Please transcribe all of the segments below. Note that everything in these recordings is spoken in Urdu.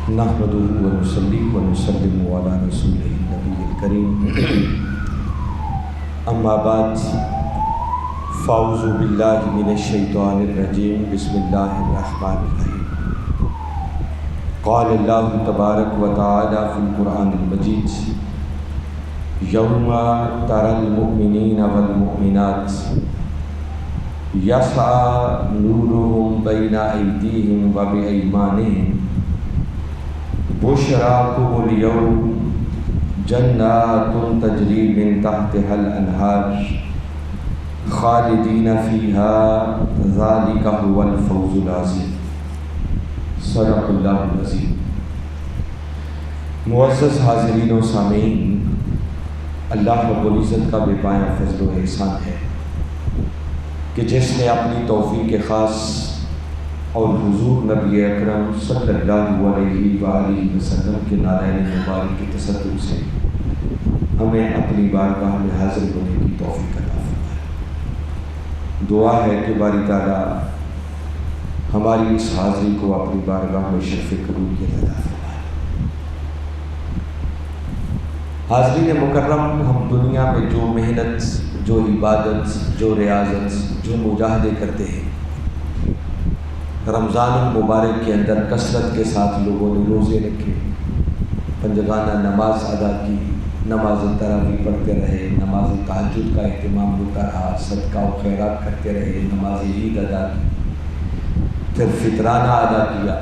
نحمدہ ونصلی ونسلم علی رسولہ النبی الکریم، اما بعد فاعوذ باللہ من الشیطان الرجیم، بسم اللہ الرحمن الرحیم۔ قال اللہ تبارک و تعالی فی القرآن المجید، یوم تری المؤمنین والمؤمنات یسعی نورہم بین ایدیہم و بایمانہم بشراکم اليوم جنات تجری من تحتها الانہار خالدین فیہا ذالک هو الفوز العظیم۔ صدق اللہ العظیم۔ معزز حاضرین و سامعین، اللہ رب العزت کا بے پایہ فضل و احسان ہے کہ جس نے اپنی توفیق خاص اور حضور نبی اکرم صلی اللہ علیہ وآلہ وسلم کے نارائن مبارک کے تصدق سے ہمیں اپنی بارگاہ میں حاضر ہونے کی توفیق عطا فرمائے۔ دعا ہے کہ باری تعالیٰ ہماری اس حاضری کو اپنی بارگاہ میں شرف قبولیت عطا فرمائے۔ حاضرین مکرم، ہم دنیا میں جو محنت، جو عبادت، جو ریاضت، جو مجاہدے کرتے ہیں، رمضان المبارک کے اندر کثرت کے ساتھ لوگوں نے روزے رکھے، پنجگانہ نماز ادا کی، نماز تراویح پڑھتے رہے، نماز تہجد کا اہتمام ہوتا رہا، صدقہ و خیرات کرتے رہے، نماز عید ادا کی، پھر فطرانہ ادا کیا،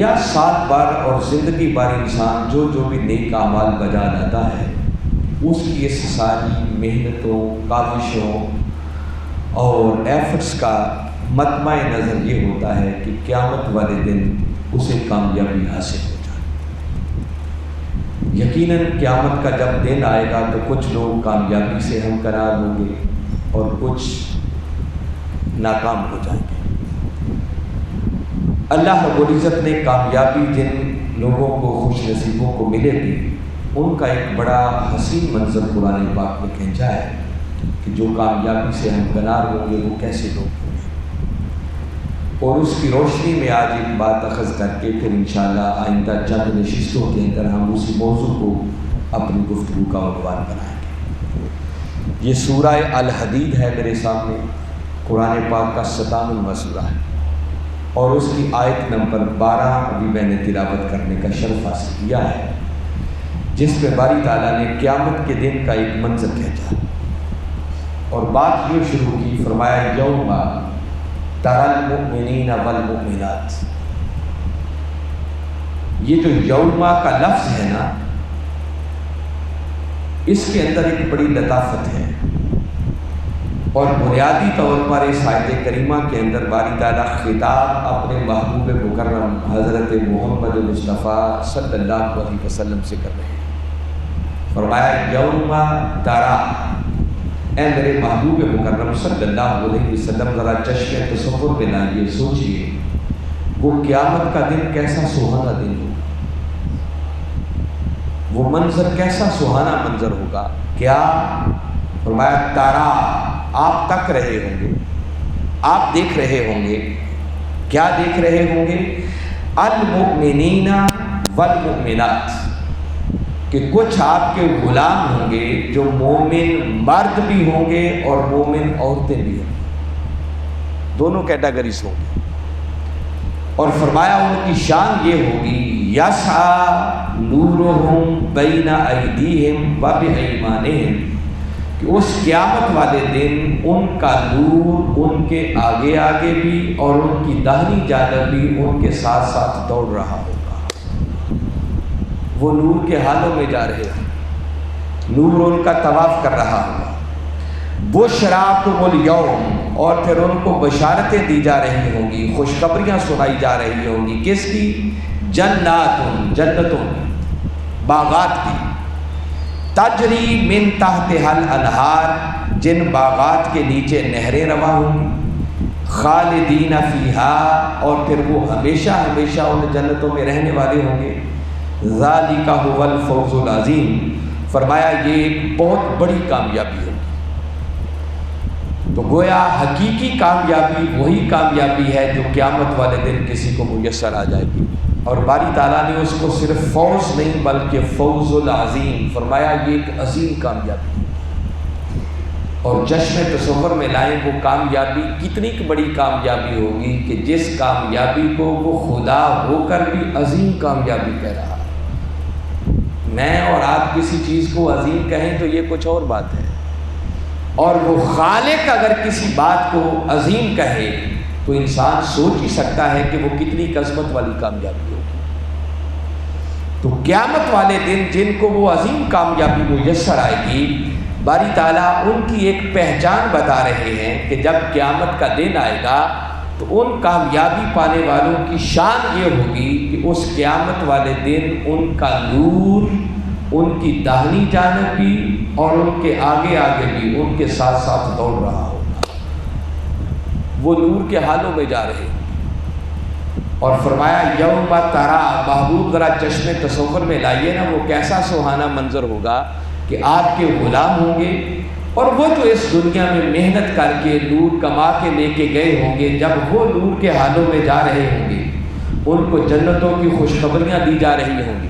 یا 7 بار اور زندگی بھر انسان جو بھی نیک اعمال بجا لاتا ہے، اس کی اس ساری محنتوں، کاوشوں اور ایفرٹس کا مطمع نظر یہ ہوتا ہے کہ قیامت والے دن اسے کامیابی حاصل ہو جائے۔ یقیناً قیامت کا جب دن آئے گا تو کچھ لوگ کامیابی سے ہمکنار ہوں گے اور کچھ ناکام ہو جائیں گے۔ اللہ رب العزت نے کامیابی جن لوگوں کو، خوش نصیبوں کو ملے گی، ان کا ایک بڑا حسین منظر قرآن پاک میں کھینچا ہے کہ جو کامیابی سے ہمکنار ہوں گے وہ کیسے لوگ ہوں گے، اور اس کی روشنی میں آج ایک بات اخذ کر کے پھر انشاءاللہ آئندہ چند نشستوں کے اندر ہم اسی موضوع کو اپنی گفتگو کا عنوان بنائیں گے۔ یہ سورہ الحدید ہے میرے سامنے، قرآن پاک کا 57واں سورہ ہے، اور اس کی آیت نمبر 12 ابھی میں نے تلاوت کرنے کا شرف حاصل کیا ہے، جس میں باری تعالیٰ نے قیامت کے دن کا ایک منظر کھینچا اور بات یہ شروع کی، فرمایا یوم تری المؤمنین والمؤمنات۔ یہ جو یوم کا لفظ ہے نا، اس کے اندر ایک بڑی لطافت ہے، اور بنیادی طور پر اس آیت کریمہ کے اندر باری تعالیٰ خطاب اپنے محبوب مکرم حضرت محمد مصطفیٰ صلی اللہ علیہ وسلم سے کر رہے ہیں۔ فرمایا یوم تری، اے میرے محبوب مکرم صلی اللہ علیہ وسلم ذرا چشم تصور میں لائیے، سوچئے وہ قیامت کا دن کیسا سہانا دن ہوگا، وہ منظر کیسا سہانا منظر ہوگا۔ کیا فرمایا تارا، آپ تک رہے ہوں گے، آپ دیکھ رہے ہوں گے، کیا دیکھ رہے ہوں گے؟ المؤمنین والمؤمنات، کہ کچھ آپ کے غلام ہوں گے جو مومن مرد بھی ہوں گے اور مومن عورتیں بھی ہوں گی، دونوں کیٹیگریز ہوں گی، اور فرمایا ان کی شان یہ ہوگی یسعی نورہم بین ایدیہم و بایمانہم، کہ اس قیامت والے دن ان کا نور ان کے آگے آگے بھی اور ان کی داہنی جانب بھی ان کے ساتھ ساتھ دوڑ رہا ہوگا۔ وہ نور کے حالوں میں جا رہے ہیں، نور ان کا طواف کر رہا ہوگا۔ بشراکم الیوم، اور پھر ان کو بشارتیں دی جا رہی ہوں گی، خوشخبریاں سنائی جا رہی ہوں گی، کس کی؟ جنات، جنتوں کی، باغات کی، تجری من تحتها الانہار، جن باغات کے نیچے نہریں رواں ہوں گی، خالدین فیہا، اور پھر وہ ہمیشہ ہمیشہ ان جنتوں میں رہنے والے ہوں گے۔ ذالک هو الفوز العظیم، فرمایا یہ ایک بہت بڑی کامیابی ہوگی۔ تو گویا حقیقی کامیابی وہی کامیابی ہے جو قیامت والے دن کسی کو میسر آ جائے گی۔ اور باری تعالیٰ نے اس کو صرف فوز نہیں بلکہ فوز العظیم فرمایا، یہ ایک عظیم کامیابی ہے۔ اور چشم تصور میں لائیں وہ کامیابی کتنی بڑی کامیابی ہوگی کہ جس کامیابی کو وہ خدا ہو کر بھی عظیم کامیابی کہہ رہا ہے۔ میں اور آپ کسی چیز کو عظیم کہیں تو یہ کچھ اور بات ہے، اور وہ خالق اگر کسی بات کو عظیم کہے تو انسان سوچ ہی سکتا ہے کہ وہ کتنی عظمت والی کامیابی ہوگی۔ تو قیامت والے دن جن کو وہ عظیم کامیابی میسر آئے گی، باری تعالیٰ ان کی ایک پہچان بتا رہے ہیں کہ جب قیامت کا دن آئے گا تو ان کامیابی پانے والوں کی شان یہ ہوگی کہ اس قیامت والے دن ان کا نور ان کی داہنی جانب بھی اور ان کے آگے آگے بھی ان کے ساتھ ساتھ دوڑ رہا ہوگا۔ وہ نور کے حالوں میں جا رہے ہیں۔ اور فرمایا یوم ترا، محبوب ذرا چشم تصور میں لائیے نا، وہ کیسا سہانا منظر ہوگا کہ آپ کے غلام ہوں گے، اور وہ جو اس دنیا میں محنت کر کے نور کما کے لے کے گئے ہوں گے، جب وہ نور کے حالوں میں جا رہے ہوں گے ان کو جنتوں کی خوشخبریاں دی جا رہی ہوں گی،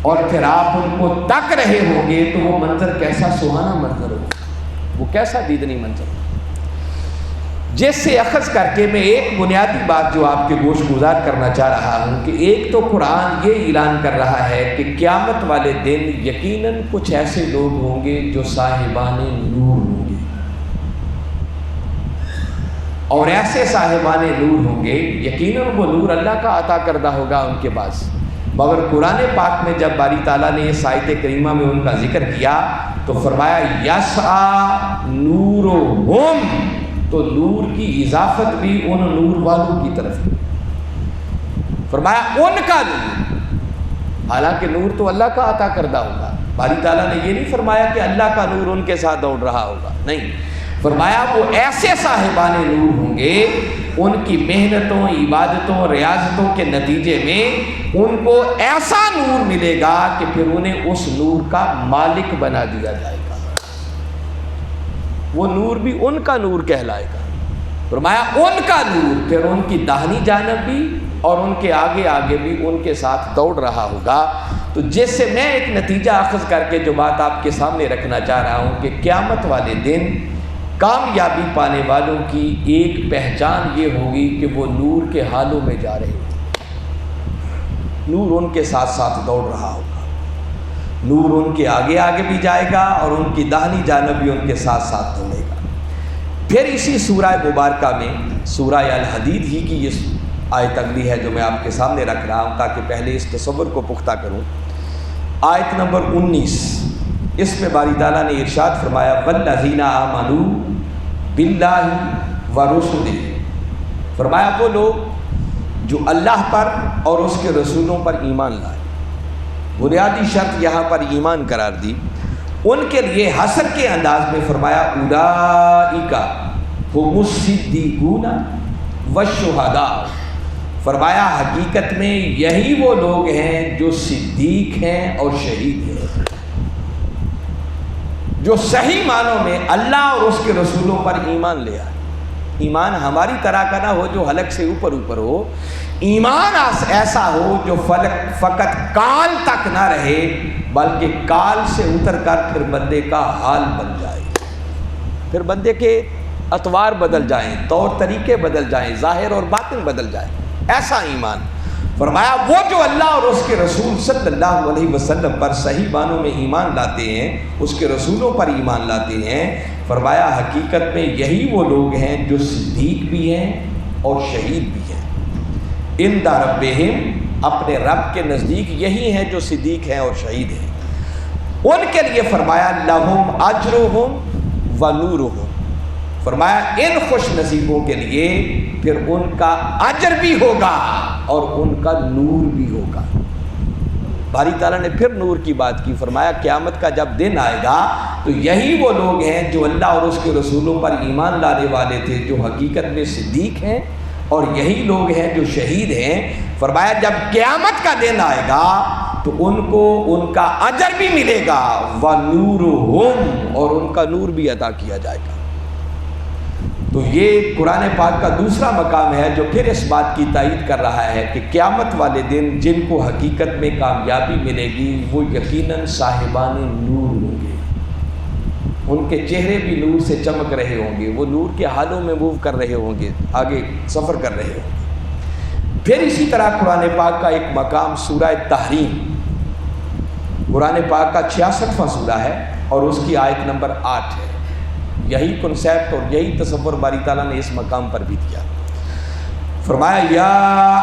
اور پھر آپ ان کو تک رہے ہوں گے تو وہ منظر کیسا سہانا منظر ہوگا، وہ کیسا دیدنی منظر ہوگا۔ جس سے اخذ کر کے میں ایک بنیادی بات جو آپ کے گوش گزار کرنا چاہ رہا ہوں کہ ایک تو قرآن یہ اعلان کر رہا ہے کہ قیامت والے دن یقیناً کچھ ایسے لوگ ہوں گے جو صاحبان نور ہوں گے، اور ایسے صاحبان نور ہوں گے یقیناً وہ نور اللہ کا عطا کردہ ہوگا ان کے پاس۔ مگر قرآن پاک میں جب باری تعالیٰ نے اس آیت کریمہ میں ان کا ذکر کیا تو فرمایا یسعی نورہم، تو نور کی اضافت بھی ان نور والوں کی طرف ہے۔ فرمایا ان کا نور، حالانکہ نور تو اللہ کا عطا کردہ ہوگا۔ باری تعالیٰ نے یہ نہیں فرمایا کہ اللہ کا نور ان کے ساتھ دوڑ رہا ہوگا، نہیں، فرمایا وہ ایسے صاحبان نور ہوں گے، ان کی محنتوں، عبادتوں، ریاضتوں کے نتیجے میں ان کو ایسا نور ملے گا کہ پھر انہیں اس نور کا مالک بنا دیا جائے گا۔ وہ نور بھی ان کا نور کہلائے گا۔ فرمایا ان کا نور پھر ان کی داہنی جانب بھی اور ان کے آگے آگے بھی ان کے ساتھ دوڑ رہا ہوگا۔ تو جس سے میں ایک نتیجہ اخذ کر کے جو بات آپ کے سامنے رکھنا چاہ رہا ہوں کہ قیامت والے دن کامیابی پانے والوں کی ایک پہچان یہ ہوگی کہ وہ نور کے حالوں میں جا رہے ہیں، نور ان کے ساتھ ساتھ دوڑ رہا ہوگا، نور ان کے آگے آگے بھی جائے گا اور ان کی داہنی جانب بھی ان کے ساتھ ساتھ دوڑے گا۔ پھر اسی سورہ مبارکہ میں سورہ الحدید ہی کی یہ آیت اگلی ہے جو میں آپ کے سامنے رکھ رہا ہوں تاکہ پہلے اس تصور کو پختہ کروں۔ آیت نمبر 19، اس میں باری تعالیٰ نے ارشاد فرمایا والذین آمنوا باللہ ورسلہ، فرمایا وہ لوگ جو اللہ پر اور اس کے رسولوں پر ایمان لائے، بنیادی شرط یہاں پر ایمان قرار دی، ان کے لیے حصر کے انداز میں فرمایا اولئک ھم الصدیقون والشہداء، فرمایا حقیقت میں یہی وہ لوگ ہیں جو صدیق ہیں اور شہید ہیں، جو صحیح معنوں میں اللہ اور اس کے رسولوں پر ایمان لے آئے۔ ایمان ہماری طرح کا نہ ہو جو حلق سے اوپر اوپر ہو، ایمان ایسا ہو جو فقط کال تک نہ رہے بلکہ کال سے اتر کر پھر بندے کا حال بن جائے، پھر بندے کے اطوار بدل جائیں، طور طریقے بدل جائیں، ظاہر اور باطن بدل جائیں، ایسا ایمان۔ فرمایا وہ جو اللہ اور اس کے رسول صلی اللہ علیہ وسلم پر صحیح معنوں میں ایمان لاتے ہیں، اس کے رسولوں پر ایمان لاتے ہیں، فرمایا حقیقت میں یہی وہ لوگ ہیں جو صدیق بھی ہیں اور شہید بھی ہیں۔ عند ربہم، اپنے رب کے نزدیک یہی ہیں جو صدیق ہیں اور شہید ہیں۔ ان کے لیے فرمایا لہم اجرہم و نورہم، فرمایا ان خوش نصیبوں کے لیے پھر ان کا اجر بھی ہوگا اور ان کا نور بھی ہوگا۔ باری تعالیٰ نے پھر نور کی بات کی، فرمایا قیامت کا جب دن آئے گا تو یہی وہ لوگ ہیں جو اللہ اور اس کے رسولوں پر ایمان لانے والے تھے، جو حقیقت میں صدیق ہیں، اور یہی لوگ ہیں جو شہید ہیں۔ فرمایا جب قیامت کا دن آئے گا تو ان کو ان کا اجر بھی ملے گا وَنُورُهُمْ، اور ان کا نور بھی عطا کیا جائے گا۔ تو یہ قرآن پاک کا دوسرا مقام ہے جو پھر اس بات کی تائید کر رہا ہے کہ قیامت والے دن جن کو حقیقت میں کامیابی ملے گی وہ یقیناً صاحبان نور ہوں گے، ان کے چہرے بھی نور سے چمک رہے ہوں گے، وہ نور کے حالوں میں موو کر رہے ہوں گے، آگے سفر کر رہے ہوں گے۔ پھر اسی طرح قرآن پاک کا ایک مقام سورہ تحریم، قرآن پاک کا 66واں سورہ ہے اور اس کی آیت نمبر 8 ہے۔ یہی کنسیپٹ اور یہی تصور باری تعالیٰ نے اس مقام پر بھی دیا۔ فرمایا یا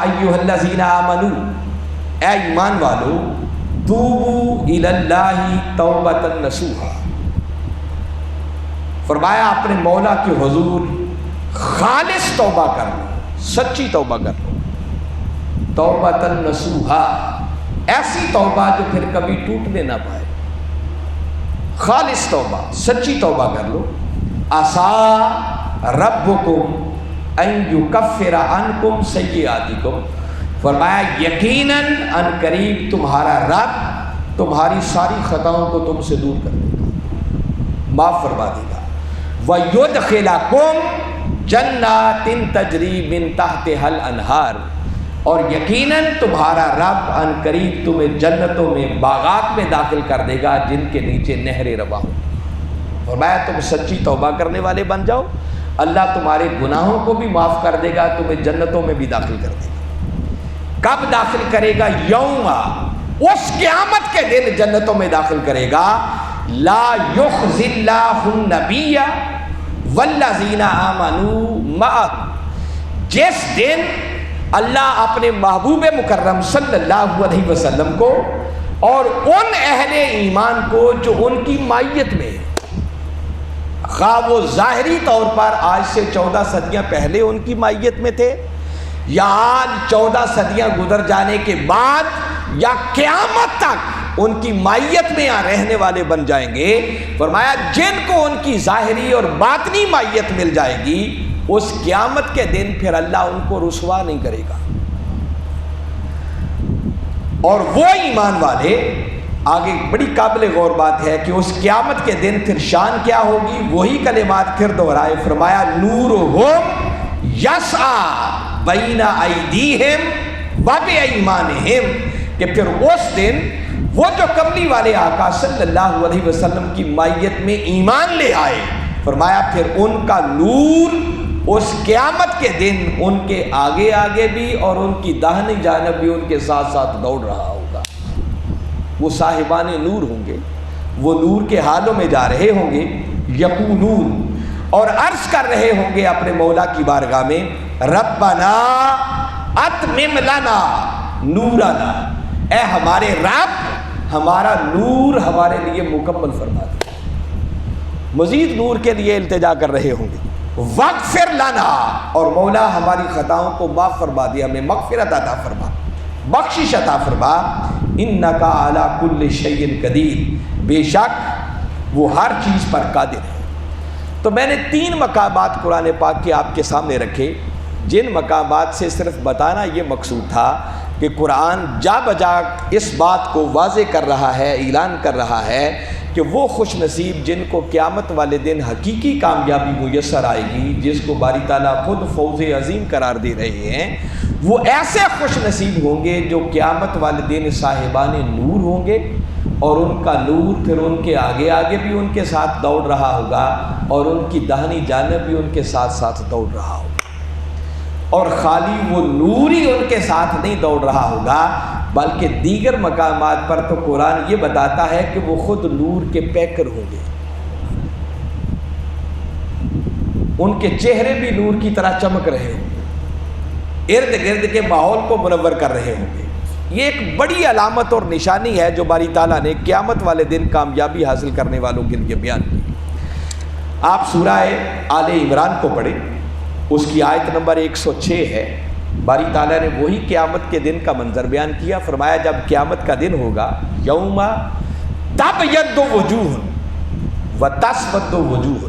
ایھا الذین آمنوا، اے ایمان والو، توبوا الی اللہ توبۃ نصوحا، فرمایا اپنے مولا کے حضور خالص توبہ کر لو، سچی توبہ کر لو، توبۃ نصوحا، ایسی توبہ جو پھر کبھی ٹوٹنے نہ پائے، خالص توبہ، سچی توبہ کر لو۔ عسیٰ ربکم ان یکفر عنکم سیئاتکم، فرمایا یقیناً ان قریب تمہارا رب تمہاری ساری خطاؤں کو تم سے دور کر دے گا، معاف فرما دے گا۔ وَيُدْخِلَكُمْ جَنَّاتٍ تَجْرِي مِن تَحْتِهَا الْأَنْهَارُ، اور یقیناً تمہارا رب ان قریب تمہیں جنتوں میں، باغات میں داخل کر دے گا جن کے نیچے نہریں رواں ہوں۔ فرمایا تم سچی توبہ کرنے والے بن جاؤ، اللہ تمہارے گناہوں کو بھی معاف کر دے گا، تمہیں جنتوں میں بھی داخل کر دے گا۔ کب داخل کرے گا؟ یوم، اس قیامت کے دن جنتوں میں داخل کرے گا۔ لا یخزی اللہ النبی والذین آمنوا معہ، جس دن اللہ اپنے محبوب مکرم صلی اللہ علیہ وسلم کو اور ان اہل ایمان کو جو ان کی مائیت میں، خواہ وہ ظاہری طور پر آج سے 14 صدیاں پہلے ان کی مائیت میں تھے، یا آج 14 صدیاں گزر جانے کے بعد، یا قیامت تک ان کی مائیت میں رہنے والے بن جائیں گے۔ فرمایا جن کو ان کی ظاہری اور باطنی مائیت مل جائے گی، اس قیامت کے دن پھر اللہ ان کو رسوا نہیں کرے گا۔ اور وہ ایمان والے، آگے بڑی قابل غور بات ہے کہ اس قیامت کے دن پھر شان کیا ہوگی، وہی کلمات پھر دہرائے۔ فرمایا نورہم یسعی بین ایدیہم وبایمانہم، کہ پھر اس دن وہ جو کملی والے آقا صلی اللہ علیہ وسلم کی مائیت میں ایمان لے آئے، فرمایا پھر ان کا نور اس قیامت کے دن ان کے آگے آگے بھی اور ان کی داہنی جانب بھی ان کے ساتھ ساتھ دوڑ رہا ہوگا۔ وہ صاحبان نور ہوں گے، وہ نور کے حالوں میں جا رہے ہوں گے، یقولون، اور عرض کر رہے ہوں گے اپنے مولا کی بارگاہ میں، ربنا اتمم لنا نورنا، اے ہمارے رب ہمارا نور ہمارے لیے مکمل فرما دے۔ مزید نور کے لیے التجا کر رہے ہوں گے۔ واغفر لنا، اور مولا ہماری خطاؤں کو معاف فرما دے، ہمیں مغفرت عطا فرما، بخشش عطا فرما، انک علی کل شیء قدیر، بے شک وہ ہر چیز پر قادر ہے۔ تو میں نے 3 مقامات قرآن پاک کے آپ کے سامنے رکھے، جن مقامات سے صرف بتانا یہ مقصود تھا کہ قرآن جا بجا اس بات کو واضح کر رہا ہے، اعلان کر رہا ہے کہ وہ خوش نصیب جن کو قیامت والے دن حقیقی کامیابی میسر آئے گی، جس کو باری تعالیٰ خود فوز عظیم قرار دے رہے ہیں، وہ ایسے خوش نصیب ہوں گے جو قیامت والے دن صاحبان نور ہوں گے، اور ان کا نور پھر ان کے آگے آگے بھی ان کے ساتھ دوڑ رہا ہوگا، اور ان کی داہنی جانب بھی ان کے ساتھ ساتھ دوڑ رہا ہوگا۔ اور خالی وہ نور ہی ان کے ساتھ نہیں دوڑ رہا ہوگا، بلکہ دیگر مقامات پر تو قرآن یہ بتاتا ہے کہ وہ خود نور کے پیکر ہوں گے، ان کے چہرے بھی نور کی طرح چمک رہے ہوں گے، ارد گرد کے ماحول کو منور کر رہے ہوں گے۔ یہ ایک بڑی علامت اور نشانی ہے جو باری تعالیٰ نے قیامت والے دن کامیابی حاصل کرنے والوں کے لیے بیان کی۔ آپ سورہ آل عمران کو پڑھیں، اس کی آیت نمبر 106 ہے۔ باری تعالیٰ نے وہی قیامت کے دن کا منظر بیان کیا۔ فرمایا جب قیامت کا دن ہوگا، یوم تبیض وجوہ وتسود وجوہ،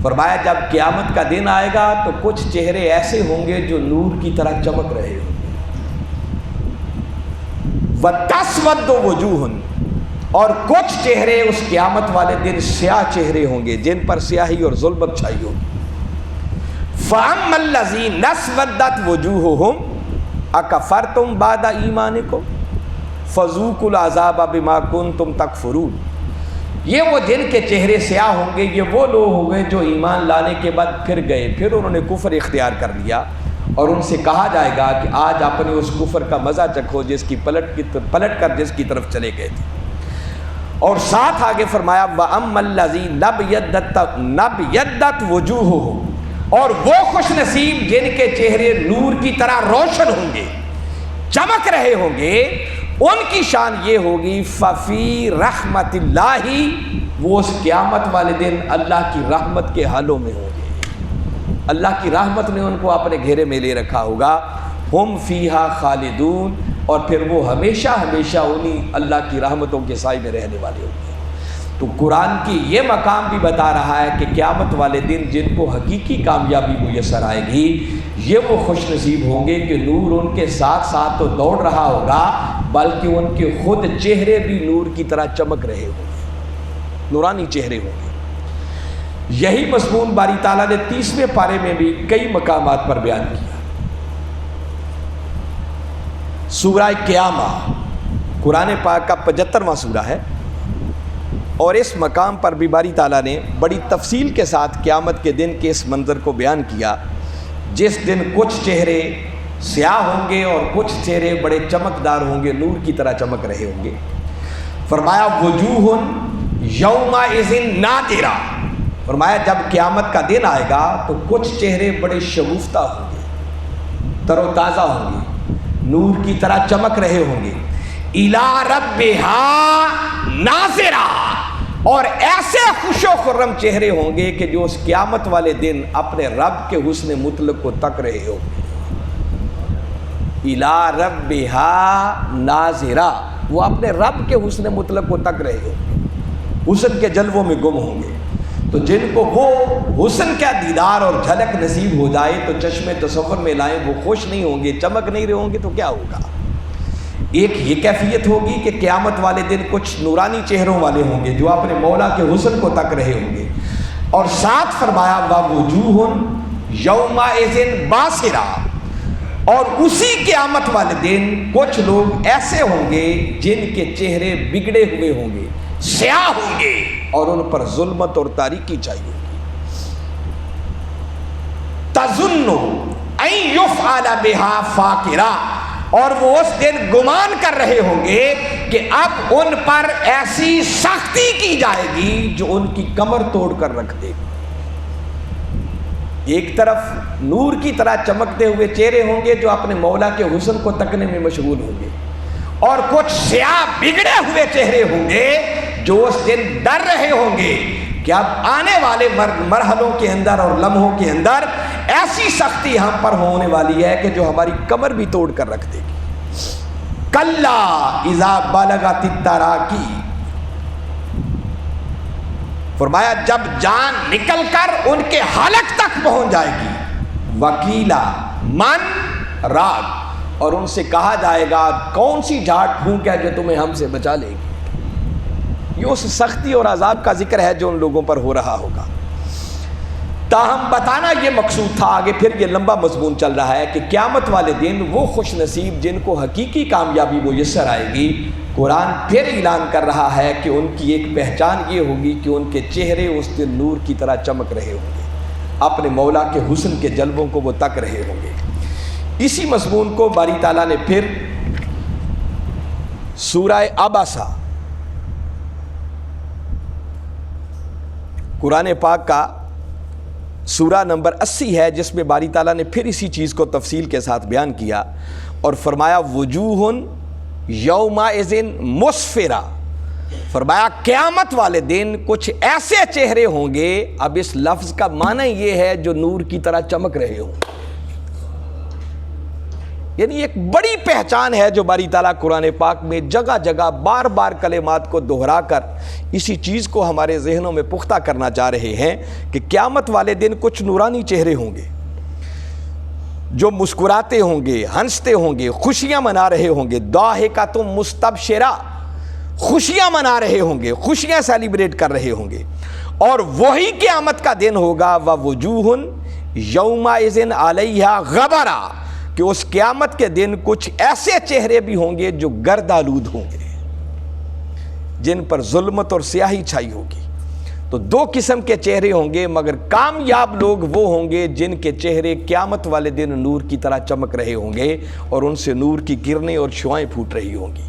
فرمایا جب قیامت کا دن آئے گا تو کچھ چہرے ایسے ہوں گے جو نور کی طرح چمک رہے ہوں گے، وتسود وجوہ، اور کچھ چہرے اس قیامت والے دن سیاہ چہرے ہوں گے جن پر سیاہی اور ظلمت چھائی ہوگی۔ فَأَمَّا الَّذِينَ اسْوَدَّتْ وُجُوهُهُمْ أَكَفَرْتُمْ بَعْدَ إِيمَانِكُمْ فَذُوقُوا الْعَذَابَ بِمَا كُنْتُمْ تَكْفُرُونَ۔ یہ وہ جن کے چہرے سیاہ ہوں گے، یہ وہ لوگ ہوں گے جو ایمان لانے کے بعد پھر گئے، پھر انہوں نے کفر اختیار کر لیا، اور ان سے کہا جائے گا کہ آج اپنے اس کفر کا مزہ چکھو جس کی پلٹ کر جس کی طرف چلے گئے تھے۔ اور ساتھ آگے فرمایا وَأَمَّا الَّذِينَ ابْيَضَّتْ وُجُوهُهُمْ، اور وہ خوش نصیب جن کے چہرے نور کی طرح روشن ہوں گے، چمک رہے ہوں گے، ان کی شان یہ ہوگی فَفِي رَحْمَةِ اللَّهِ، وہ اس قیامت والے دن اللہ کی رحمت کے حالوں میں ہوں گے، اللہ کی رحمت نے ان کو اپنے گھیرے میں لے رکھا ہوگا۔ ہم فیہا خالدون، اور پھر وہ ہمیشہ ہمیشہ انہی اللہ کی رحمتوں کے سائے میں رہنے والے ہوں گے۔ تو قرآن کی یہ مقام بھی بتا رہا ہے کہ قیامت والے دن جن کو حقیقی کامیابی میسر آئے گی، یہ وہ خوش نصیب ہوں گے کہ نور ان کے ساتھ ساتھ تو دوڑ رہا ہوگا، بلکہ ان کے خود چہرے بھی نور کی طرح چمک رہے ہوں گے، نورانی چہرے ہوں گے۔ یہی مضمون باری تعالیٰ نے 30ویں پارے میں بھی کئی مقامات پر بیان کیا۔ سورہ قیامہ قرآن پاک کا 75واں سورہ ہے، اور اس مقام پر بھی باری تعالیٰ نے بڑی تفصیل کے ساتھ قیامت کے دن کے اس منظر کو بیان کیا، جس دن کچھ چہرے سیاہ ہوں گے اور کچھ چہرے بڑے چمکدار ہوں گے، نور کی طرح چمک رہے ہوں گے۔ فرمایا وجوہ یومئذ ناظرہ، فرمایا جب قیامت کا دن آئے گا تو کچھ چہرے بڑے شگفتہ ہوں گے، تر و تازہ ہوں گے، نور کی طرح چمک رہے ہوں گے۔ اِلیٰ رَبِّہَا ناظرہ، اور ایسے خوش و خرم چہرے ہوں گے کہ جو اس قیامت والے دن اپنے رب کے حسن مطلق کو تک رہے ہوں گے۔ اِلیٰ رَبِّہَا ناظرہ، وہ اپنے رب کے حسن مطلق کو تک رہے ہوں گے، حسن کے جلووں میں گم ہوں گے۔ تو جن کو وہ حسن کا دیدار اور جھلک نصیب ہو جائے تو چشم تصور میں لائیں، وہ خوش نہیں ہوں گے، چمک نہیں رہے ہوں گے، تو کیا ہوگا؟ ایک یہ کیفیت ہوگی کہ قیامت والے دن کچھ نورانی چہروں والے ہوں گے جو اپنے مولا کے حسن کو تک رہے ہوں گے، اور ساتھ فرمایا وَوُجُوهٌ يَوْمَئِذٍ بَاسِرَةٌ، اور اسی قیامت والے دن کچھ لوگ ایسے ہوں گے جن کے چہرے بگڑے ہوئے ہوں گے، سیاہ ہوں گے، اور ان پر ظلمت اور تاریکی چاہیے ہوگی۔ تَظُنُّ أَن يُفْعَلَ بِهَا فَاقِرَةٌ، اور وہ اس دن گمان کر رہے ہوں گے کہ اب ان پر ایسی سختی کی جائے گی جو ان کی کمر توڑ کر رکھ دے گی۔ ایک طرف نور کی طرح چمکتے ہوئے چہرے ہوں گے جو اپنے مولا کے حسن کو تکنے میں مشغول ہوں گے، اور کچھ سیاہ بگڑے ہوئے چہرے ہوں گے جو اس دن ڈر رہے ہوں گے کہ اب آنے والے مرحلوں کے اندر اور لمحوں کے اندر ایسی سختی ہم پر ہونے والی ہے کہ جو ہماری کمر بھی توڑ کر رکھ دے گی۔ کلا اذا بلغت التراقی، فرمایا جب جان نکل کر ان کے حلق تک پہنچ جائے گی، وکیلا من راق، اور ان سے کہا جائے گا کون سی جھاڑ پھونک ہے جو تمہیں ہم سے بچا لے گی۔ یہ اس سختی اور عذاب کا ذکر ہے جو ان لوگوں پر ہو رہا ہوگا۔ تاہم بتانا یہ مقصود تھا، آگے پھر یہ لمبا مضمون چل رہا ہے کہ قیامت والے دن وہ خوش نصیب جن کو حقیقی کامیابی میسر آئے گی، قرآن پھر اعلان کر رہا ہے کہ ان کی ایک پہچان یہ ہوگی کہ ان کے چہرے اس دن نور کی طرح چمک رہے ہوں گے، اپنے مولا کے حسن کے جلووں کو وہ تک رہے ہوں گے۔ اسی مضمون کو باری تعالیٰ نے پھر سورہ عبسہ، قرآن پاک کا سورہ نمبر 80 ہے، جس میں باری تعالیٰ نے پھر اسی چیز کو تفصیل کے ساتھ بیان کیا اور فرمایا وجوہ یومئذ مسفرہ، فرمایا قیامت والے دن کچھ ایسے چہرے ہوں گے، اب اس لفظ کا معنی یہ ہے جو نور کی طرح چمک رہے ہوں، یعنی ایک بڑی پہچان ہے جو باری تعالیٰ قرآن پاک میں جگہ جگہ بار بار کلمات کو دہرا کر اسی چیز کو ہمارے ذہنوں میں پختہ کرنا چاہ رہے ہیں کہ قیامت والے دن کچھ نورانی چہرے ہوں گے جو مسکراتے ہوں گے، ہنستے ہوں گے، خوشیاں منا رہے ہوں گے، ضاحکۃ مستبشرہ، خوشیاں منا رہے ہوں گے، خوشیاں سیلیبریٹ کر رہے ہوں گے، اور وہی قیامت کا دن ہوگا ووجوہ یومئذ علیہا غبرا، کہ اس قیامت کے دن کچھ ایسے چہرے بھی ہوں گے جو گرد آلود ہوں گے، جن پر ظلمت اور سیاہی چھائی ہوگی۔ تو دو قسم کے چہرے ہوں گے، مگر کامیاب لوگ وہ ہوں گے جن کے چہرے قیامت والے دن نور کی طرح چمک رہے ہوں گے اور ان سے نور کی کرنیں اور شعائیں پھوٹ رہی ہوں گی۔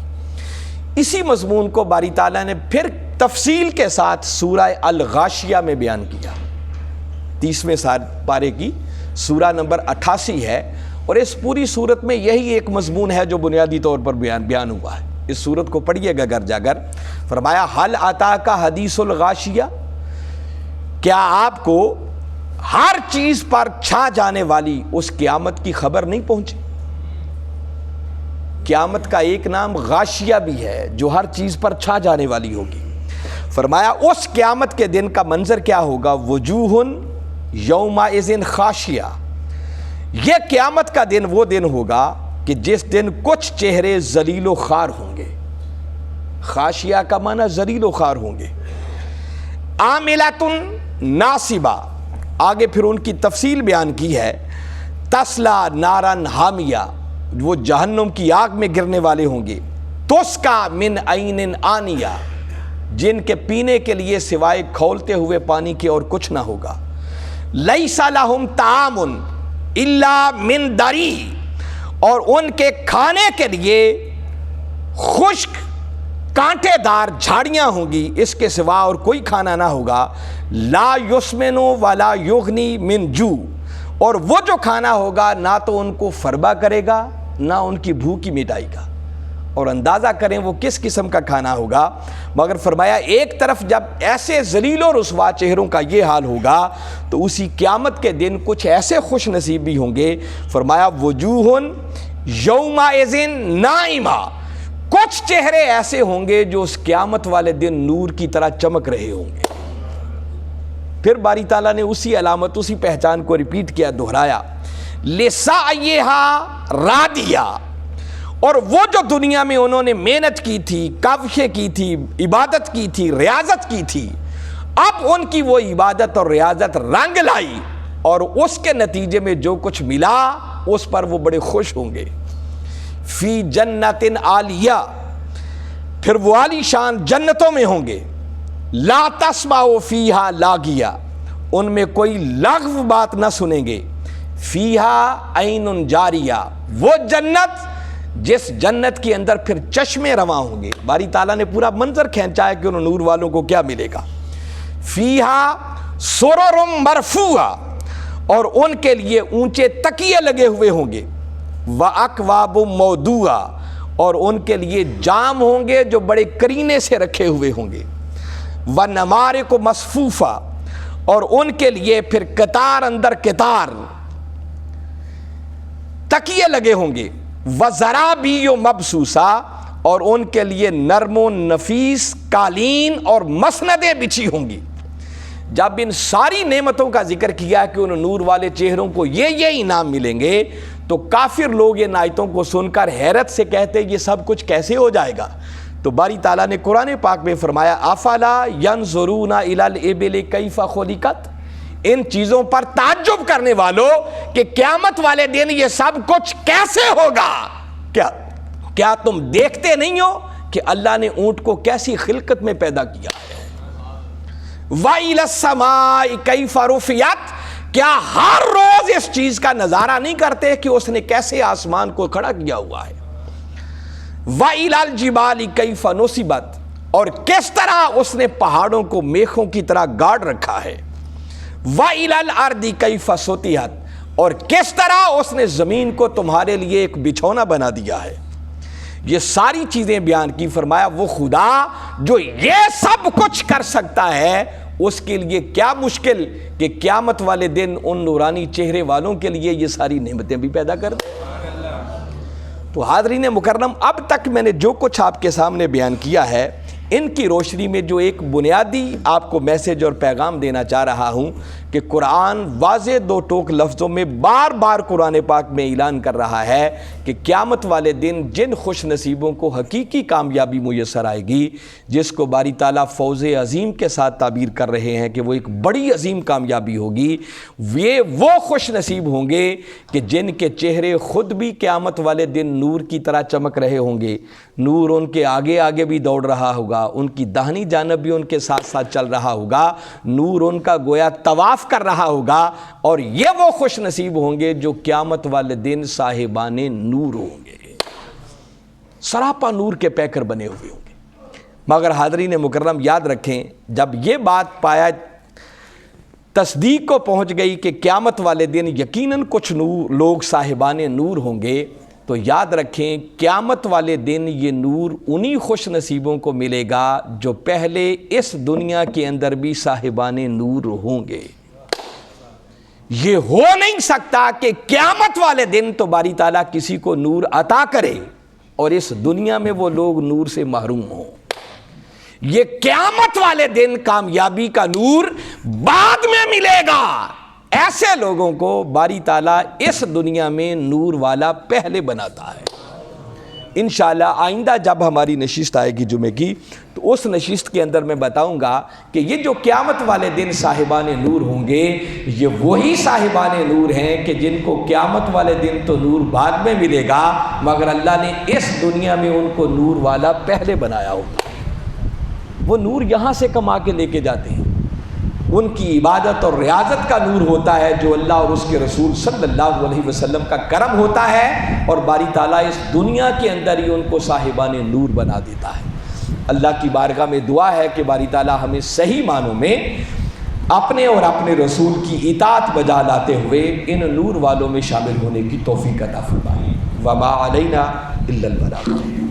اسی مضمون کو باری تعالیٰ نے پھر تفصیل کے ساتھ سورہ الغاشیہ میں بیان کیا۔ 30ویں پارے کی سورہ نمبر 88 ہے، اور اس پوری صورت میں یہی ایک مضمون ہے جو بنیادی طور پر بیان ہوا ہے۔ اس صورت کو پڑھیے گا گھر جا کر۔ فرمایا حل اتاک حدیث الغاشیہ، کیا آپ کو ہر چیز پر چھا جانے والی اس قیامت کی خبر نہیں پہنچی؟ قیامت کا ایک نام غاشیہ بھی ہے، جو ہر چیز پر چھا جانے والی ہوگی۔ فرمایا اس قیامت کے دن کا منظر کیا ہوگا؟ وجوہ یومئذ خاشیہ، یہ قیامت کا دن وہ دن ہوگا کہ جس دن کچھ چہرے ذلیل و خوار ہوں گے۔ خاشیہ کا معنی ذلیل و خوار ہوں گے۔ عاملۃ ناصبہ، آگے پھر ان کی تفصیل بیان کی ہے۔ تسلا نارن حامیہ، وہ جہنم کی آگ میں گرنے والے ہوں گے۔ تسقا من عین آنیہ، جن کے پینے کے لیے سوائے کھولتے ہوئے پانی کے اور کچھ نہ ہوگا۔ لیس لہم طعام الا من دری، اور ان کے کھانے کے لیے خشک کانٹے دار جھاڑیاں ہوں گی، اس کے سوا اور کوئی کھانا نہ ہوگا۔ لا یسمن ولا یغنی من جو، اور وہ جو کھانا ہوگا نہ تو ان کو فربا کرے گا نہ ان کی بھوک مٹائے گا۔ اور اندازہ کریں وہ کس قسم کا کھانا ہوگا۔ مگر فرمایا ایک طرف جب ایسے ذلیل و رسوا چہروں کا یہ حال ہوگا تو اسی قیامت کے دن کچھ ایسے خوش نصیب بھی ہوں گے۔ فرمایا وجوہ یومئذ ناعمہ، کچھ چہرے ایسے ہوں گے جو اس قیامت والے دن نور کی طرح چمک رہے ہوں گے۔ پھر باری تعالیٰ نے اسی علامت، اسی پہچان کو ریپیٹ کیا، دہرایا۔ لسعیہا راضیہ، اور وہ جو دنیا میں انہوں نے محنت کی تھی، کوششیں کی تھی، عبادت کی تھی، ریاضت کی تھی، اب ان کی وہ عبادت اور ریاضت رنگ لائی، اور اس کے نتیجے میں جو کچھ ملا اس پر وہ بڑے خوش ہوں گے۔ فی جنت عالیہ، پھر وہ عالی شان جنتوں میں ہوں گے۔ لا تسمع فیہا لاغیہ، ان میں کوئی لغو بات نہ سنیں گے۔ فیہا عین جاریہ، وہ جنت جس جنت کے اندر پھر چشمے رواں ہوں گے۔ باری تعالیٰ نے پورا منظر کھینچا ہے کہ ان نور والوں کو کیا ملے گا۔ فیہا سرر مرفوعہ، اور ان کے لیے اونچے تکیے لگے ہوئے ہوں گے۔ وَأَكْوَابٌ مَوْضُوعَةٌ، اور ان کے لیے جام ہوں گے جو بڑے کرینے سے رکھے ہوئے ہوں گے۔ وَنَمَارِقُ مَصْفُوفَةٌ، اور ان کے لیے پھر قطار اندر قطار تکیے لگے ہوں گے۔ وَزَرَابِيُّ مَبْثُوثَةٌ، اور ان کے لیے نرم و نفیس قالین اور مسندیں بچھی ہوں گی۔ جب ان ساری نعمتوں کا ذکر کیا کہ ان نور والے چہروں کو یہ انعام ملیں گے، تو کافر لوگ ان آیتوں کو سن کر حیرت سے کہتے یہ سب کچھ کیسے ہو جائے گا؟ تو باری تعالیٰ نے قرآن پاک میں فرمایا افلا ینظرون الی الابل کیف خلقت، ان چیزوں پر تعجب کرنے والوں کہ قیامت والے دن یہ سب کچھ کیسے ہوگا، کیا تم دیکھتے نہیں ہو کہ اللہ نے اونٹ کو کیسی خلقت میں پیدا کیا ہے؟ وَإِلَى السَّمَاءِ كَيْفَ رُفِعَتْ، کیا ہر روز اس چیز کا نظارہ نہیں کرتے کہ اس نے کیسے آسمان کو کھڑا کیا ہوا ہے؟ وَإِلَى الْجِبَالِ كَيْفَ نُصِبَتْ، اور کس طرح اس نے پہاڑوں کو میخوں کی طرح گاڑ رکھا ہے۔ وَإِلَى الْأَرْضِ كَيْفَ سُطِحَتْ، اور کس طرح اس نے زمین کو تمہارے لیے ایک بچھونا بنا دیا ہے۔ یہ ساری چیزیں بیان کی۔ فرمایا وہ خدا جو یہ سب کچھ کر سکتا ہے، اس کے لیے کیا مشکل کہ قیامت والے دن ان نورانی چہرے والوں کے لیے یہ ساری نعمتیں بھی پیدا کر دیں۔ تو حاضرین مکرم، اب تک میں نے جو کچھ آپ کے سامنے بیان کیا ہے، ان کی روشنی میں جو ایک بنیادی آپ کو میسج اور پیغام دینا چاہ رہا ہوں کہ قرآن واضح دو ٹوک لفظوں میں بار بار قرآن پاک میں اعلان کر رہا ہے کہ کہ قیامت والے دن جن خوش نصیبوں کو حقیقی کامیابی میسر آئے گی، جس کو باری تعالیٰ فوز عظیم کے ساتھ تعبیر کر رہے ہیں کہ وہ ایک بڑی عظیم کامیابی ہوگی، وہ خوش نصیب ہوں گے کہ جن کے چہرے خود بھی قیامت والے دن نور کی طرح چمک رہے ہوں گے، نور ان کے آگے آگے بھی دوڑ رہا ہوگا، ان کی داہنی جانب بھی ان کے ساتھ ساتھ چل رہا ہوگا، نور ان کا گویا طواف کر رہا ہوگا، اور یہ وہ خوش نصیب ہوں گے جو قیامت والے دن صاحبان نور ہوں گے، سراپا نور کے پیکر بنے ہوئے ہوں گے۔ مگر حاضرین مکرم یاد رکھیں، جب یہ بات پایا تصدیق کو پہنچ گئی کہ قیامت والے دن یقیناً کچھ لوگ صاحبان نور ہوں گے، تو یاد رکھیں قیامت والے دن یہ نور انہی خوش نصیبوں کو ملے گا جو پہلے اس دنیا کے اندر بھی صاحبان نور ہوں گے۔ یہ ہو نہیں سکتا کہ قیامت والے دن تو باری تعالیٰ کسی کو نور عطا کرے اور اس دنیا میں وہ لوگ نور سے محروم ہوں۔ یہ قیامت والے دن کامیابی کا نور بعد میں ملے گا، ایسے لوگوں کو باری تعالیٰ اس دنیا میں نور والا پہلے بناتا ہے۔ انشاءاللہ آئندہ جب ہماری نشست آئے گی جمعے کی، تو اس نشست کے اندر میں بتاؤں گا کہ یہ جو قیامت والے دن صاحبان نور ہوں گے، یہ وہی صاحبان نور ہیں کہ جن کو قیامت والے دن تو نور بعد میں ملے گا، مگر اللہ نے اس دنیا میں ان کو نور والا پہلے بنایا ہوگا۔ وہ نور یہاں سے کما کے لے کے جاتے ہیں، ان کی عبادت اور ریاضت کا نور ہوتا ہے جو اللہ اور اس کے رسول صلی اللہ علیہ وسلم کا کرم ہوتا ہے، اور باری تعالیٰ اس دنیا کے اندر ہی ان کو صاحبان نور بنا دیتا ہے۔ اللہ کی بارگاہ میں دعا ہے کہ باری تعالیٰ ہمیں صحیح معنوں میں اپنے اور اپنے رسول کی اطاعت بجا لاتے ہوئے ان نور والوں میں شامل ہونے کی توفیق عطا فرمائے۔ وما علینا الا البلاغ۔